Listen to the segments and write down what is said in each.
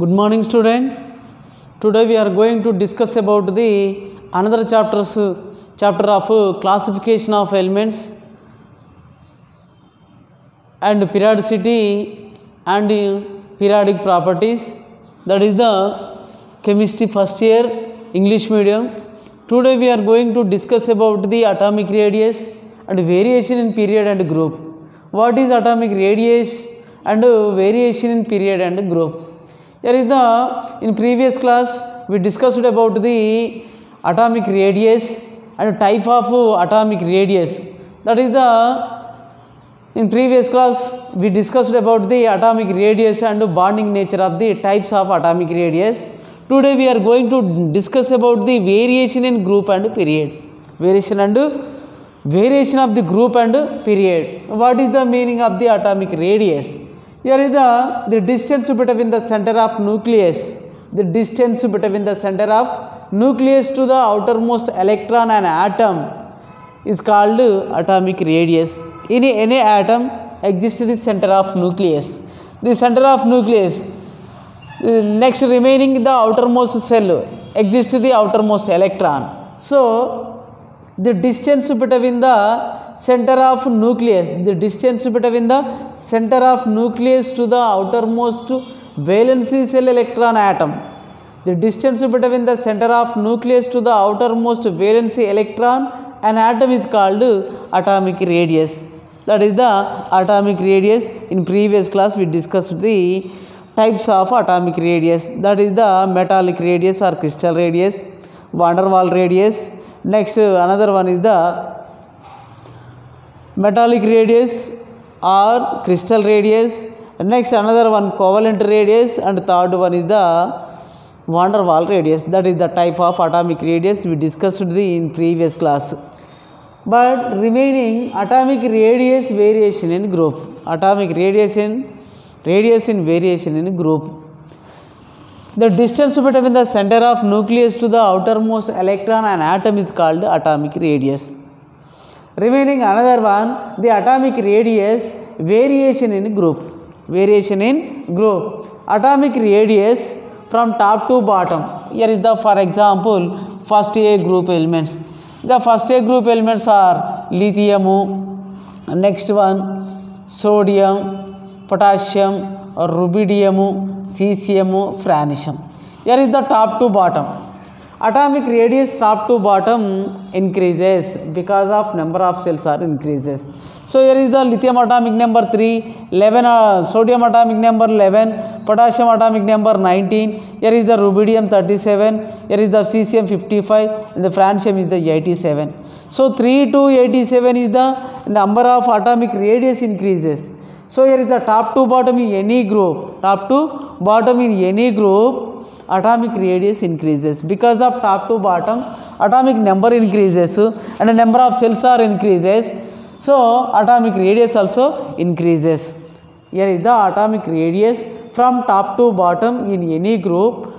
Good morning, student. Today we are going to discuss about the another chapter of classification of elements and periodicity and periodic properties. That is the chemistry first year English medium. Today we are going to discuss about the atomic radius and variation in period and group. What is atomic radius and variation in period and group? Here is in previous class we discussed about the atomic radius and type of atomic radius. That is in previous class we discussed about the atomic radius and bonding nature of the types of atomic radius. Today we are going to discuss about the variation in group and period. Variation of the group and period. What is the meaning of the atomic radius? Here is the distance between the center of nucleus. The distance between the center of nucleus to the outermost electron and atom is called atomic radius. In any atom exists the center of nucleus. The center of nucleus. Next remaining the outermost cell exists the outermost electron. So the distance between the center of nucleus, to the outermost valency cell electron atom. The distance between the center of nucleus to the outermost valency electron and atom is called atomic radius. That is the atomic radius. In previous class we discussed the types of atomic radius. That is the metallic radius or crystal radius, van der Waals radius. Next another one is the metallic radius or crystal radius. Next another one covalent radius, and third one is the van der Waals radius. That is the type of atomic radius we discussed in previous class. But remaining atomic radius variation in group. Atomic radius in variation in group. The distance between the center of nucleus to the outermost electron and atom is called atomic radius. Remaining another one, the atomic radius variation in group. Atomic radius from top to bottom. Here is for example, first A group elements. The first A group elements are lithium, next one sodium, potassium, rubidium, cesium, francium. Here is the top to bottom. Atomic radius top to bottom increases because of number of cells are increases. So here is the lithium atomic number 3, 11, sodium atomic number 11, potassium atomic number 19. Here is the rubidium 37. Here is the cesium 55, and the francium is the 87. So 3 to 87 is the number of atomic radius increases. So here is the top to bottom in any group. Atomic radius increases. Because of top to bottom, atomic number increases and the number of cells are increases. So atomic radius also increases. Here is the atomic radius from top to bottom in any group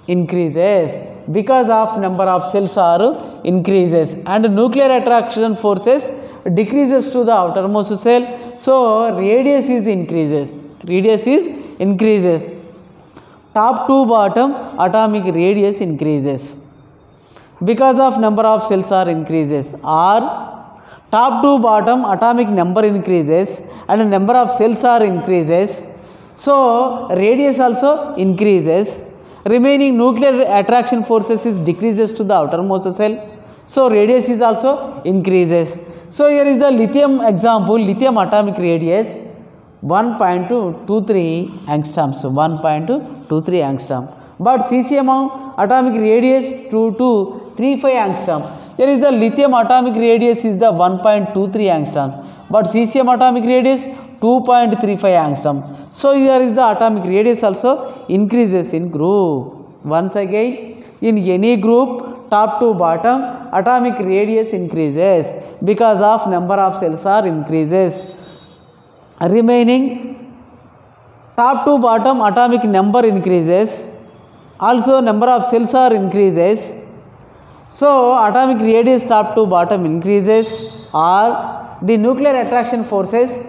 increases because of number of cells are increases, and nuclear attraction forces decreases to the outermost cell. So radius is increases. Top to bottom atomic radius increases because of number of cells are increases, or top to bottom atomic number increases and number of cells are increases. So radius also increases. Remaining nuclear attraction forces is decreases to the outermost cell. So radius is also increases. So here is the lithium example. Lithium atomic radius 1.23 angstroms. But cesium atomic radius 2.35 angstrom. Here is the lithium atomic radius is the 1.23 angstrom, but cesium atomic radius 2.35 angstrom. So here is the atomic radius also increases in group. Once again, in any group, top to bottom, atomic radius increases because of number of cells are increases. Remaining top to bottom atomic number increases, also number of cells are increases. So atomic radius top to bottom increases, or the nuclear attraction forces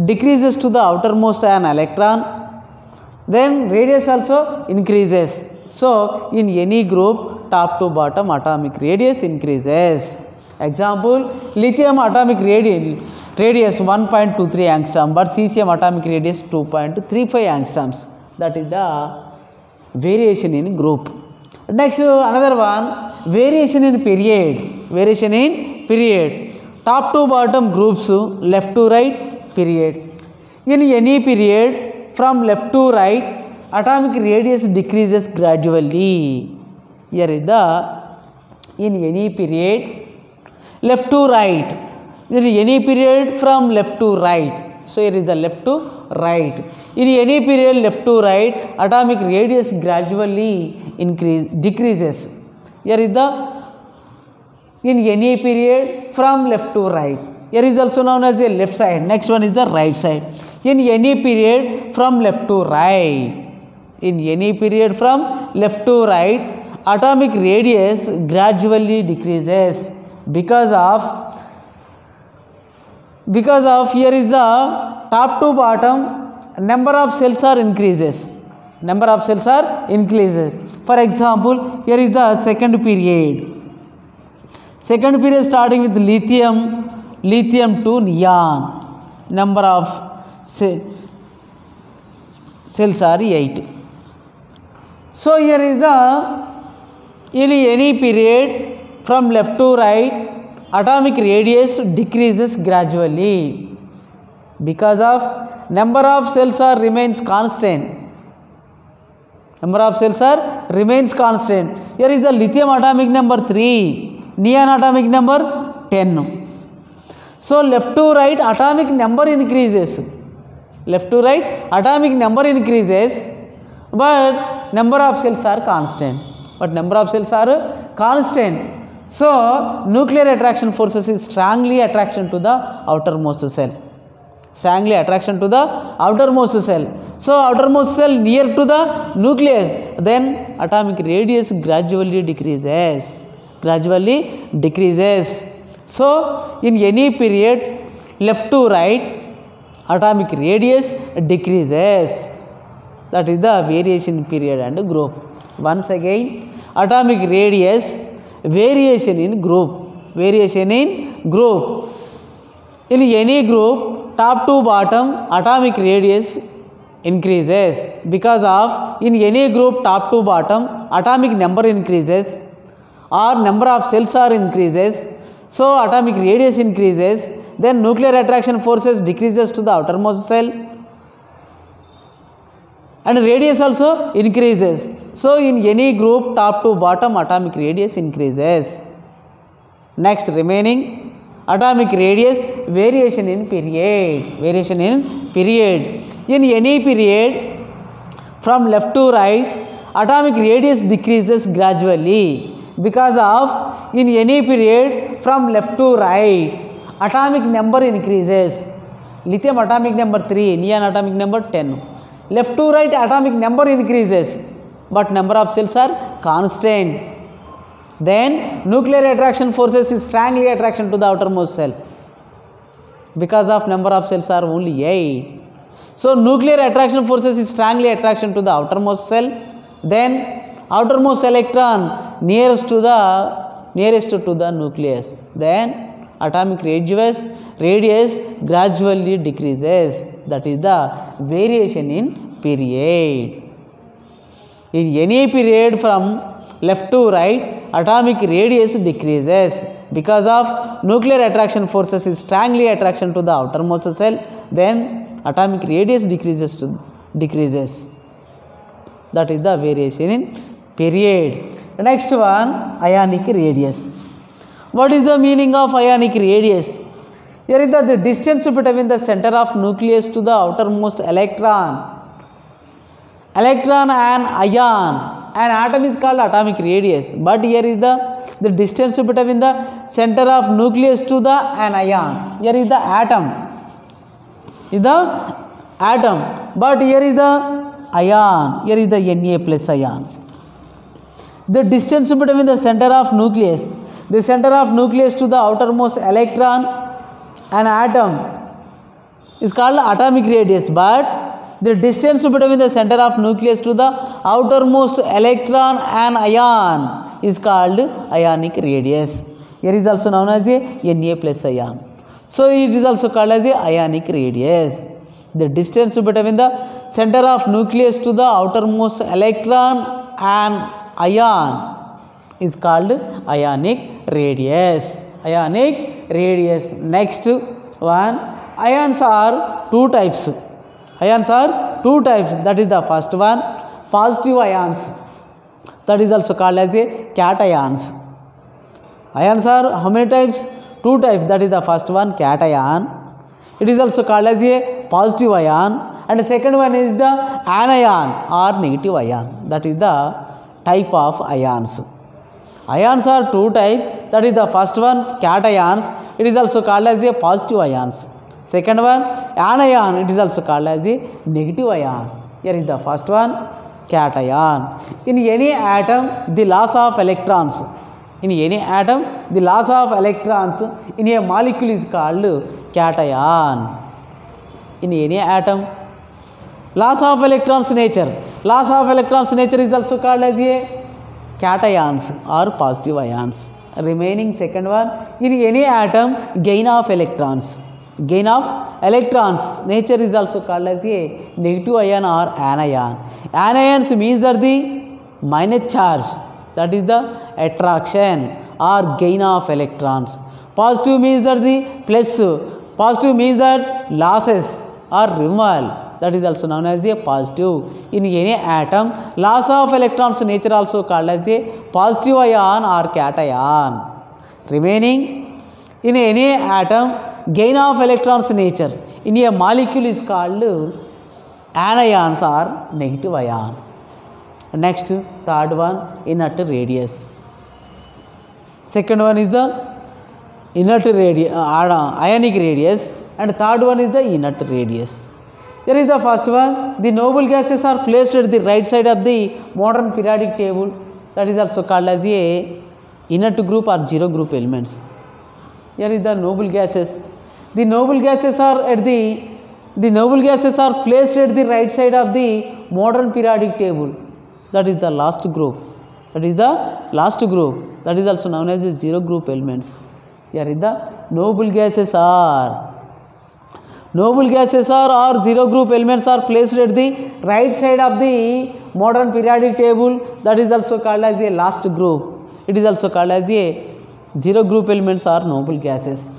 decreases to the outermost an electron, then radius also increases. So in any group, top to bottom atomic radius increases. Example, lithium atomic radius 1.23 angstrom, but cesium atomic radius 2.35 angstroms. That is the variation in group. Next, another one, variation in period. Variation in period. Top to bottom groups, left to right, period. In any period, from left to right, atomic radius decreases gradually. Here is the, in any period, left to right. There is any period from left to right. So here is the left to right. In any period left to right, atomic radius gradually decreases. Here is the, in any period from left to right. Here is also known as the left side. Next one is the right side. In any period from left to right. In any period from left to right, atomic radius gradually decreases because of here is the top to bottom number of cells are increases. Number of cells are increases. For example, here is the second period. Second period starting with lithium to neon. Number of cells are 8. So here is the, in any period from left to right, atomic radius decreases gradually because of number of cells are remains constant. Number of cells are remains constant. Here is the lithium atomic number 3, neon atomic number 10. So left to right atomic number increases. Left to right atomic number increases, but number of cells are constant. So nuclear attraction forces is strongly attraction to the outermost cell. Strongly attraction to the outermost cell. So outermost cell near to the nucleus, then atomic radius gradually decreases. So in any period left to right, atomic radius decreases. That is the variation period and group. Once again, atomic radius, variation in group. In any group, top to bottom atomic radius increases because of, in any group top to bottom atomic number increases or number of cells are increases. So atomic radius increases, then nuclear attraction forces decreases to the outermost cell and radius also increases. So in any group top to bottom atomic radius increases. Next, remaining atomic radius, variation in period. In any period from left to right, atomic radius decreases gradually because of, in any period from left to right, atomic number increases. Lithium atomic number 3, neon atomic number 10. Left to right atomic number increases, but number of cells are constant. Then nuclear attraction forces is strongly attraction to the outermost cell because of number of cells are only 8. So nuclear attraction forces is strongly attraction to the outermost cell, then outermost electron nearest to the nucleus, then atomic radius gradually decreases. That is the variation in period. In any period from left to right, atomic radius decreases because of nuclear attraction forces is strongly attraction to the outermost cell, then atomic radius decreases. That is the variation in period. Next one, ionic radius. What is the meaning of ionic radius? Here is the distance between the center of nucleus to the outermost electron and ion. An atom is called atomic radius, but here is the distance between the center of nucleus to the an ion. Here is the atom. But here is the ion. Here is the Na plus ion. The distance between the center of nucleus to the outermost electron and atom is called atomic radius, but The distance between the center of nucleus to the outermost electron and ion is called ionic radius. Here is also known as a Na plus ion. So it is also called as a ionic radius. The distance between the center of nucleus to the outermost electron and ion is called ionic radius. Ionic radius. Next one, ions are two types. Ions are two types. That is the first one, positive ions. That is also called as a cations. Ions are how many types? Two types. That is the first one, cation. It is also called as a positive ion. And the second one is the anion or negative ion. That is the type of ions. Ions are two types. That is the first one, cations. It is also called as a positive ions. Second one, anion. It is also called as a negative ion. Here is the first one, cation. In any atom, the loss of electrons. In any atom, the loss of electrons in a molecule is called cation. In any atom, loss of electrons nature. Loss of electrons nature is also called as a cations or positive ions. Remaining second one, in any atom, gain of electrons. Gain of electrons nature is also called as a negative ion or anion. Anions means that the minus charge, that is the attraction or gain of electrons. Positive means that the plus. Positive means that losses or removal, that is also known as a positive. In any atom, loss of electrons nature also called as a positive ion or cation. Remaining, in any atom, gain of electrons nature in a molecule is called anions or negative ion. Next, third one, inert radius. Second one is the inert radius, ionic radius, and third one is the inert radius. Here is the first one. The noble gases are placed at the right side of the modern periodic table. That is also called as a inert group or zero group elements. Here is the noble gases. The noble gases are placed at the right side of the modern periodic table. That is the last group. That is the last group. That is also known as the zero group elements. Here is the noble gases are. Noble gases are or zero group elements are placed at the right side of the modern periodic table. That is also called as a last group. It is also called as a zero group elements are noble gases.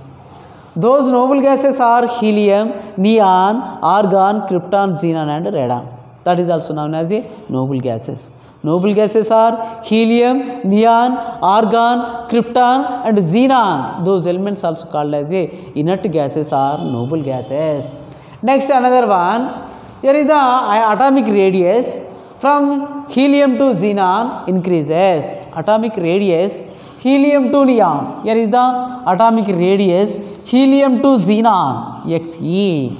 Those noble gases are helium, neon, argon, krypton, xenon and radon. That is also known as a noble gases. Noble gases are helium, neon, argon, krypton and xenon. Those elements also called as a inert gases or noble gases. Next, another one. Here is the atomic radius from helium to xenon increases. Atomic radius helium to neon. Here is the atomic radius helium to xenon, Xe.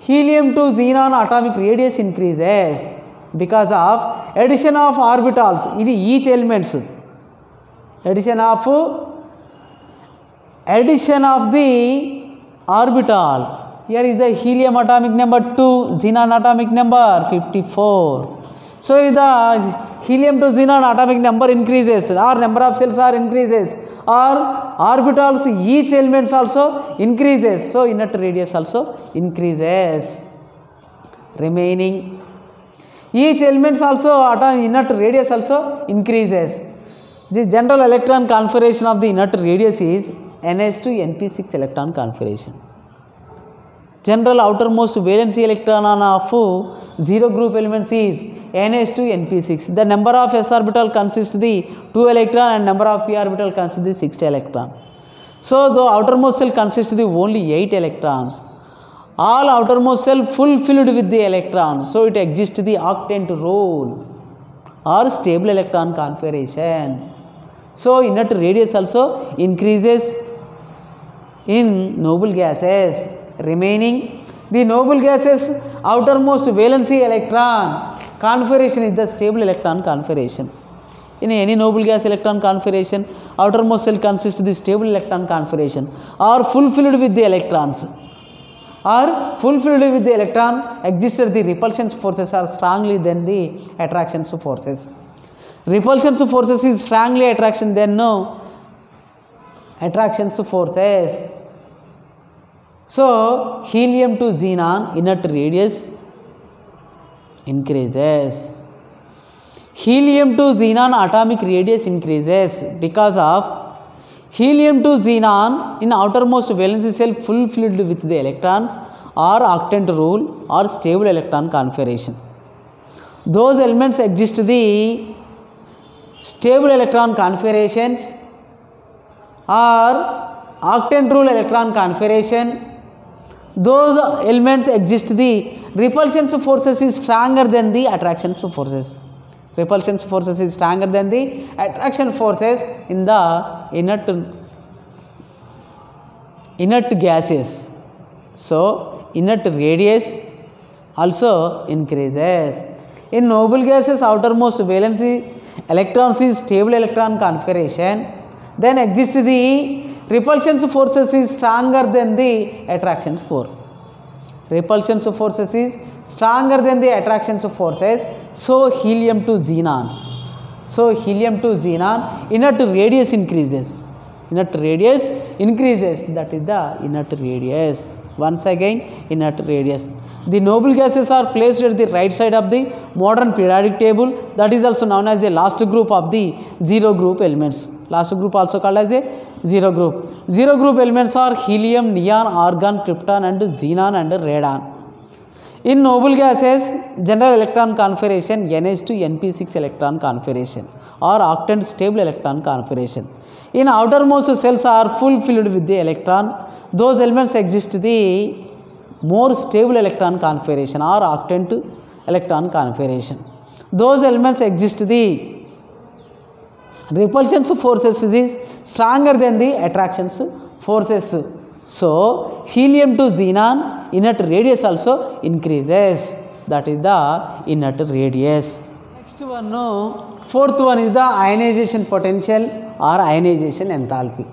Helium to xenon atomic radius increases because of addition of orbitals in each elements. Addition of the orbital. Here is the helium atomic number 2, xenon atomic number 54. So if the helium to xenon atomic number increases or number of cells are increases or orbitals each elements also increases, so inert radius also increases. Remaining each elements also inert radius also increases. The general electron configuration of the inert radius is ns2np6 electron configuration. General outermost valency electron of zero group elements is ns2np6. The number of s orbital consists the 2 electron and number of p orbital consists the 6 electron. So the outermost cell consists the only 8 electrons. All outermost cell fulfilled with the electron. So it exists the octant role or stable electron configuration. So inert radius also increases in noble gases. Remaining the noble gases outermost valency electron configuration is the stable electron configuration. In any noble gas electron configuration, outermost cell consists of the stable electron configuration or fulfilled with the electrons. are fulfilled with the electron existed, the repulsion forces are strongly than the attraction forces. Repulsion forces is strongly attraction than no attraction forces. So helium to xenon inert radius increases. Helium to xenon atomic radius increases because of helium to xenon in outermost valence shell full filled with the electrons or octant rule or stable electron configuration. Those elements exist the stable electron configurations or octant rule electron configuration. Those elements exist the repulsion forces is stronger than the attraction forces. Repulsion forces is stronger than the attraction forces in the inert gases. So inert radius also increases. In noble gases, outermost valency electrons is stable electron configuration. Then exists the repulsion forces is stronger than the attraction force. Repulsion forces is stronger than the attraction forces. So helium to xenon. So helium to xenon inert radius increases. Inert radius increases. That is the inert radius. Once again, inert radius. The noble gases are placed at the right side of the modern periodic table. That is also known as the last group of the zero group elements. Last group also called as a zero group. Zero group elements are helium, neon, argon, krypton and xenon and radon. In noble gases, general electron configuration NH to NP6 electron configuration or octant stable electron configuration. In outermost cells are full filled with the electron. Those elements exist the more stable electron configuration or octant electron configuration. Those elements exist the repulsion forces is stronger than the attraction forces. So helium to xenon inert radius also increases. That is the inert radius. Next one, fourth one is the ionization potential or ionization enthalpy.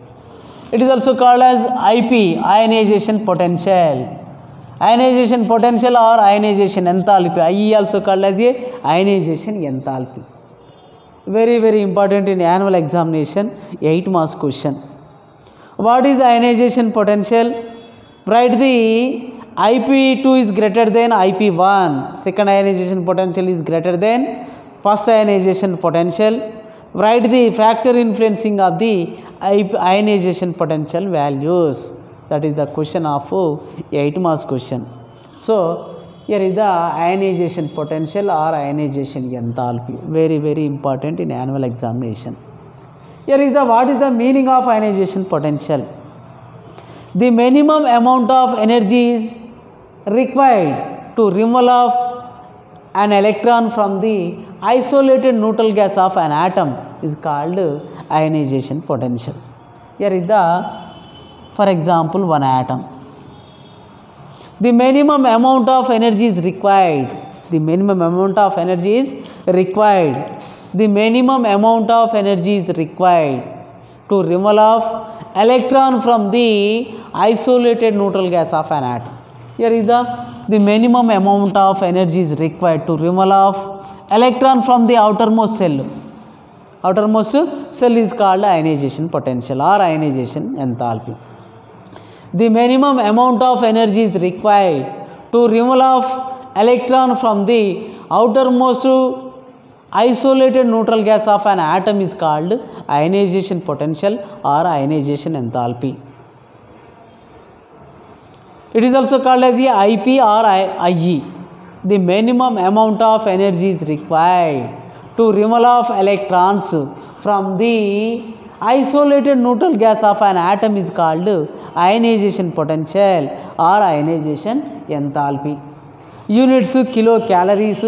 It is also called as IP, ionization potential. Ionization potential or ionization enthalpy. IE also called as a ionization enthalpy. Very, very important in annual examination, 8 marks question. What is ionization potential? Write the IP2 is greater than IP1. Second ionization potential is greater than first ionization potential. Write the factor influencing of the ionization potential values. That is the question of 8 marks question. So here is the ionization potential or ionization enthalpy. Very, very important in annual examination. Here is the what is the meaning of ionization potential? The minimum amount of energy is required to remove an electron from the isolated neutral gas of an atom is called ionization potential. Here is the, for example, one atom. The minimum amount of energy is required. The minimum amount of energy is required. The minimum amount of energy is required to remove electron from the isolated neutral gas of an atom. Here is the minimum amount of energy is required to remove electron from the outermost cell. Outermost cell is called ionization potential or ionization enthalpy. The minimum amount of energy is required to remove electron from the outermost isolated neutral gas of an atom is called ionization potential or ionization enthalpy. It is also called as the IP or IE. The minimum amount of energy is required to remove electrons from the isolated neutral gas of an atom is called ionization potential or ionization enthalpy. Units kilocalories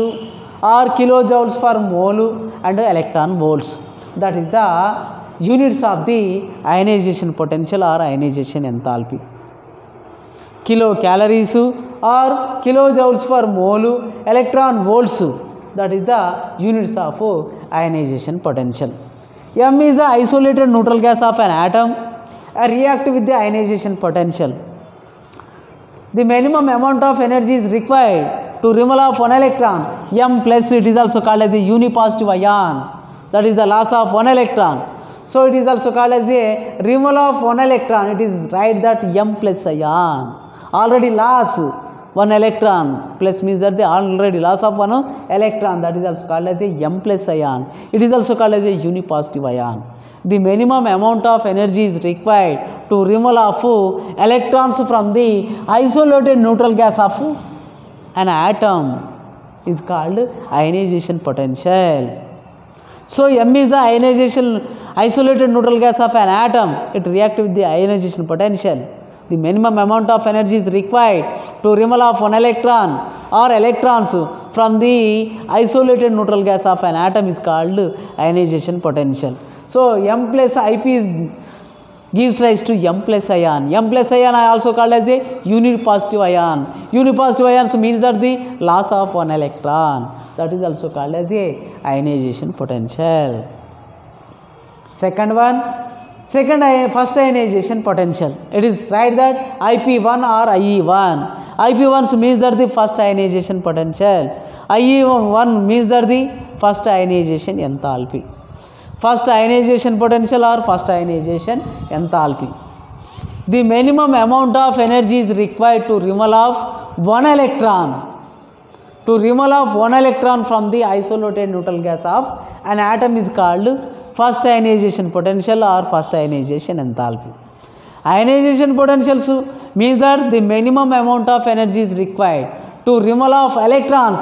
or kilojoules per mole and electron volts. That is the units of the ionization potential or ionization enthalpy. Kilocalories or kilojoules per mole, electron volts. That is the units of ionization potential. M is the isolated neutral gas of an atom. React with the ionization potential. The minimum amount of energy is required to remove of one electron, M plus, it is also called as a unipositive ion. That is the loss of one electron. So it is also called as a removal of one electron. It is right that M plus ion. Already lost one electron, plus means that the already loss of one electron, that is also called as a M plus ion. It is also called as a unipositive ion. The minimum amount of energy is required to remove of electrons from the isolated neutral gas of an atom is called ionization potential. So M is the ionization isolated neutral gas of an atom. It reacts with the ionization potential. The minimum amount of energy is required to remove of one electron or electrons from the isolated neutral gas of an atom is called ionization potential. So M plus IP gives rise to M plus ion. M plus ion I also called as a unipositive ion. Unipositive ions means that the loss of one electron. That is also called as a ionization potential. Second one, first ionization potential. It is right that IP1 or IE1. IP1 means that the first ionization potential. IE1 means that the first ionization enthalpy. First ionization potential or first ionization enthalpy. The minimum amount of energy is required to remove of one electron. To remove of one electron from the isolated neutral gas of an atom is called first ionization potential or first ionization enthalpy. Ionization potential means that the minimum amount of energy is required to remove of electrons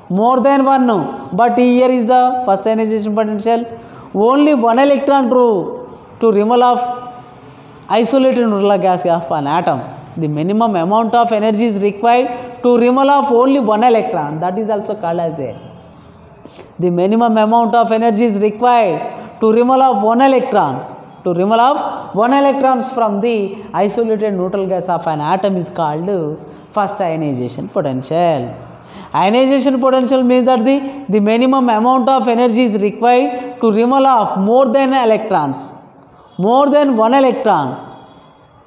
more than one. But here is the first ionization potential. Only one electron to remove of isolated neutral gas of an atom. The minimum amount of energy is required to remove of only one electron. That is also called as a. The minimum amount of energy is required to remove of one electron. To remove of one electron from the isolated neutral gas of an atom is called first ionization potential. Ionization potential means that the minimum amount of energy is required to remove of more than electrons, more than one electron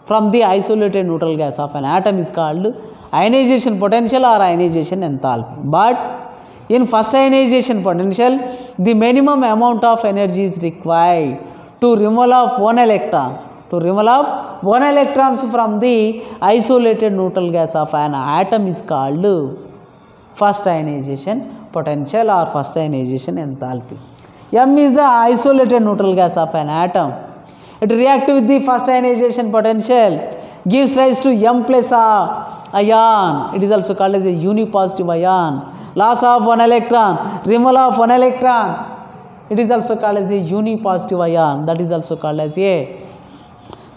from the isolated neutral gas of an atom is called ionization potential or ionization enthalpy. But in first ionization potential, the minimum amount of energy is required to remove of one electron. To remove of one electrons from the isolated neutral gas of an atom is called first ionization potential or first ionization enthalpy. M is the isolated neutral gas of an atom. It reacts with the first ionization potential, gives rise to M plus ion. It is also called as a unipositive ion. Loss of one electron, removal of one electron. It is also called as a unipositive ion. That is also called as a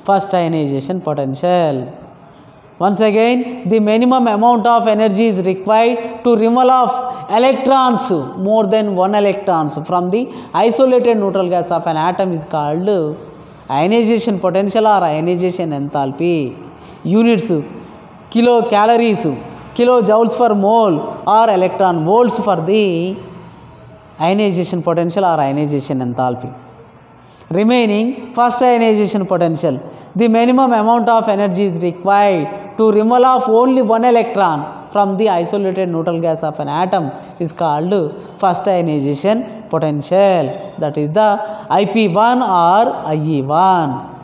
first ionization potential. Once again, the minimum amount of energy is required to remove of electrons, more than one electrons from the isolated neutral gas of an atom is called ionization potential or ionization enthalpy. Units, kilocalories, kilojoules per mole or electron volts for the ionization potential or ionization enthalpy. Remaining first ionization potential. The minimum amount of energy is required to remove of only one electron from the isolated neutral gas of an atom is called first ionization potential. That is the IP1 or IE1.